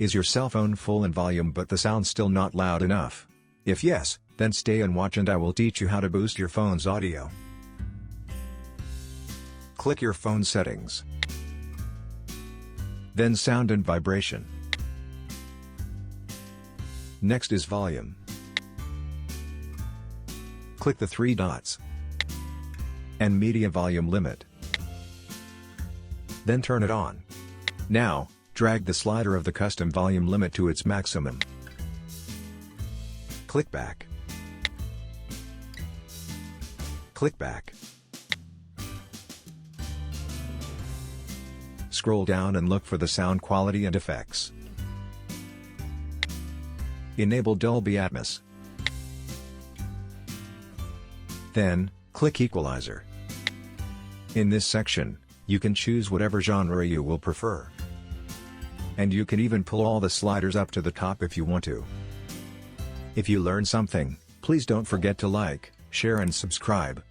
Is your cell phone full in volume but the sound still not loud enough? If yes, then stay and watch and I will teach you how to boost your phone's audio. Click your phone settings. Then sound and vibration. Next is volume. Click the three dots. And media volume limit. Then turn it on. Now, drag the slider of the custom volume limit to its maximum. Click back. Click back. Scroll down and look for the sound quality and effects. Enable Dolby Atmos. Then, click Equalizer. In this section, you can choose whatever genre you will prefer. And you can even pull all the sliders up to the top if you want to. If you learned something, please don't forget to like, share and subscribe.